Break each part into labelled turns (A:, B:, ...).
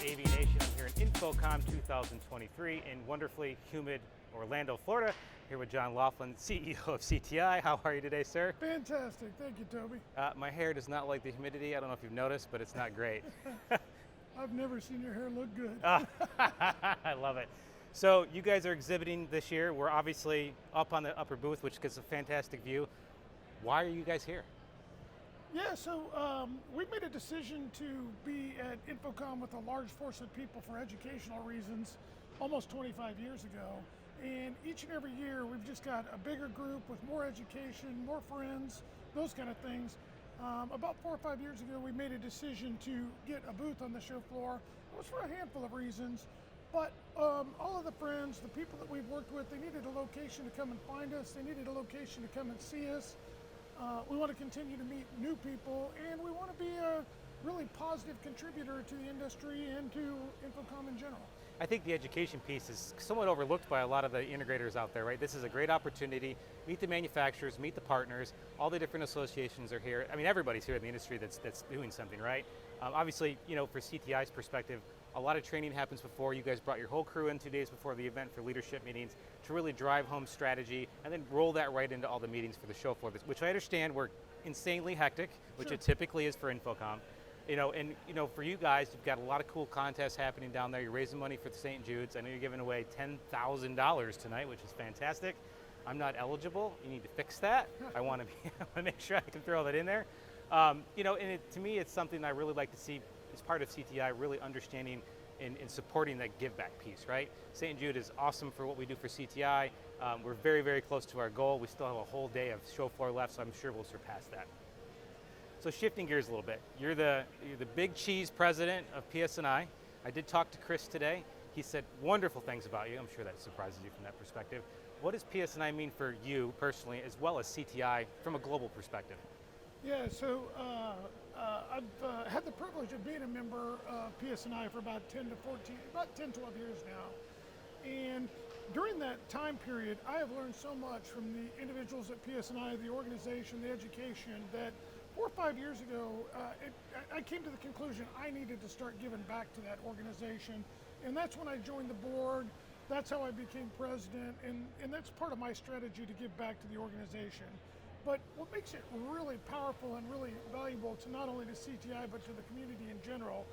A: AVNation. I'm here in InfoComm 2023 in wonderfully humid Orlando, Florida. Here with John Laughlin, CEO of CTI. How are you today, sir?
B: Fantastic. Thank you, Toby.
A: My hair does not like the humidity. I don't know if you've noticed, but it's not great.
B: I've never seen your hair look good.
A: I love it. So you guys are exhibiting this year. We're obviously up on the upper booth, which gives a fantastic view. Why are you guys here?
B: Yeah, so we made a decision to be at InfoComm with a large force of people for educational reasons almost 25 years ago. And each and every year we've just got a bigger group with more education, more friends, those kind of things. About 4 or 5 years ago we made a decision to get a booth on the show floor. It was for a handful of reasons, but all of the friends, the people that we've worked with, they needed a location to come and find us. They needed a location to come and see us. We want to continue to meet new people, and we want to be a really positive contributor to the industry and to InfoComm in general.
A: I think the education piece is somewhat overlooked by a lot of the integrators out there, right? This is a great opportunity. Meet the manufacturers, meet the partners, all the different associations are here. I mean, everybody's here in the industry that's doing something, right? Obviously, you know, for CTI's perspective, a lot of training happens before. You guys brought your whole crew in 2 days before the event for leadership meetings to really drive home strategy and then roll that right into all the meetings for the show floor, which I understand were insanely hectic, which
B: Sure.
A: it typically is for InfoComm. For you guys, you've got a lot of cool contests happening down there. You're raising money for the St. Jude's. I know you're giving away $10,000 tonight, which is fantastic. I'm not eligible. You need to fix that. I want to make sure I can throw that in there. To me, it's something I really like to see as part of CTI, really understanding and supporting that give back piece, right? St. Jude is awesome for what we do for CTI. We're very, very close to our goal. We still have a whole day of show floor left, so I'm sure we'll surpass that. So shifting gears a little bit, you're the big cheese president of PSNI. I did talk to Chris today. He said wonderful things about you. I'm sure that surprises you from that perspective. What does PSNI mean for you personally, as well as CTI from a global perspective?
B: Yeah, so I've had the privilege of being a member of PSNI for about 10, 12 years now. And during that time period, I have learned so much from the individuals at PSNI, the organization, the education, that 4 or 5 years ago, I came to the conclusion I needed to start giving back to that organization. And that's when I joined the board. That's how I became president. And that's part of my strategy to give back to the organization. But what makes it really powerful and really valuable to not only to CTI but to the community in general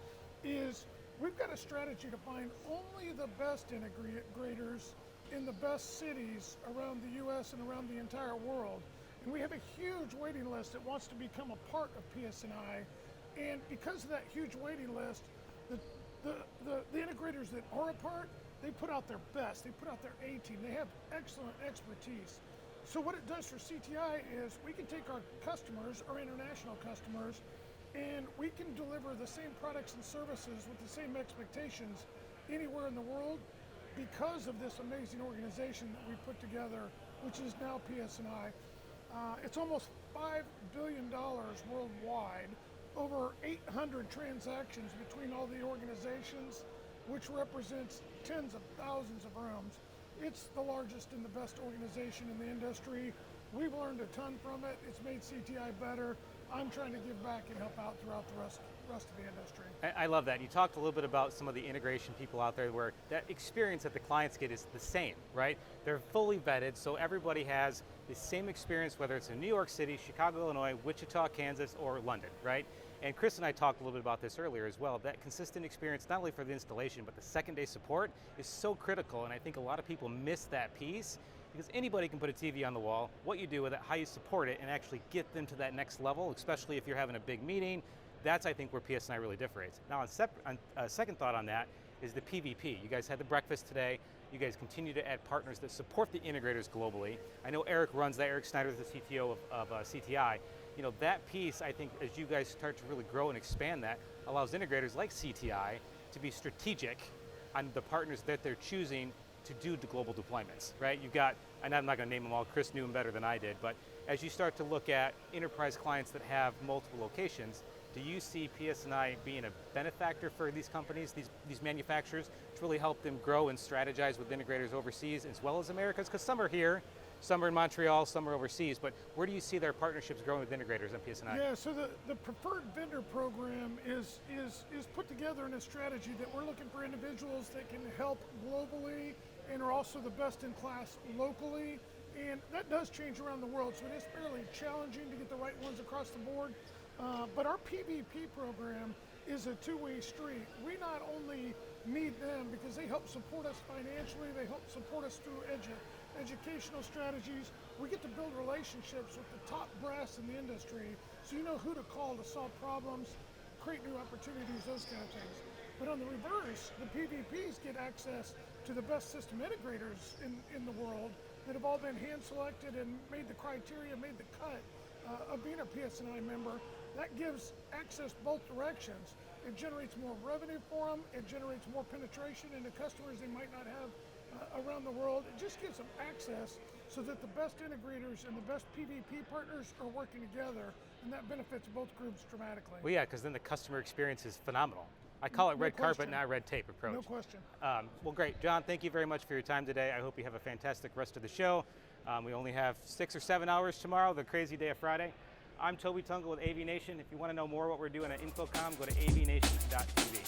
B: is we've got a strategy to find only the best integrators in the best cities around the US and around the entire world. And we have a huge waiting list that wants to become a part of PSNI. And because of that huge waiting list, the integrators that are a part, they put out their best, they put out their A-team, they have excellent expertise. So what it does for CTI is we can take our customers, our international customers, and we can deliver the same products and services with the same expectations anywhere in the world because of this amazing organization that we put together, which is now PSNI. It's almost $5 billion worldwide, over 800 transactions between all the organizations, which represents tens of thousands of rooms. It's the largest and the best organization in the industry. We've learned a ton from it. It's made CTI better. I'm trying to give back and help out throughout the rest of the industry.
A: I love that. You talked a little bit about some of the integration people out there where that experience that the clients get is the same, right? They're fully vetted, so everybody has the same experience, whether it's in New York City, Chicago, Illinois, Wichita, Kansas, or London, right? And Chris and I talked a little bit about this earlier as well. That consistent experience, not only for the installation, but the second day support is so critical, and I think a lot of people miss that piece because anybody can put a TV on the wall. What you do with it, how you support it, and actually get them to that next level, especially if you're having a big meeting, that's I think where PSNI really differentiates. Now on second thought on that is the PVP. You guys had the breakfast today. You guys continue to add partners that support the integrators globally. I know Eric runs that. Eric Snyder is the CTO of CTI. You know, that piece, I think, as you guys start to really grow and expand that, allows integrators like CTI to be strategic on the partners that they're choosing to do the global deployments, right? You've got, and I'm not going to name them all, Chris knew them better than I did, but as you start to look at enterprise clients that have multiple locations, do you see PSNI being a benefactor for these companies, these manufacturers, to really help them grow and strategize with integrators overseas as well as Americas? Because some are here, Some are in Montreal, some are overseas, but where do you see their partnerships growing with integrators on PSNI?
B: Yeah, so the preferred vendor program is put together in a strategy that we're looking for individuals that can help globally and are also the best in class locally. And that does change around the world, so it is fairly challenging to get the right ones across the board. But our PVP program is a two-way street. We not only need them because they help support us financially, they help support us through educational strategies. We get to build relationships with the top brass in the industry, so you know who to call to solve problems, create new opportunities, those kind of things. But on the reverse, the PVPs get access to the best system integrators in the world that have all been hand selected and made the criteria, made the cut of being a PSNI member. That gives access both directions. It generates more revenue for them, it generates more penetration into customers they might not have around the world. It just gives them access so that the best integrators and the best PVP partners are working together, and that benefits both groups dramatically.
A: Well, yeah, because then the customer experience is phenomenal. I call it red carpet, not red tape approach.
B: No question.
A: Well, great. John, thank you very much for your time today. I hope you have a fantastic rest of the show. We only have 6 or 7 hours tomorrow, the crazy day of Friday. I'm Tobi Tungl with AVNation. If you want to know more what we're doing at InfoComm, go to avnation.tv.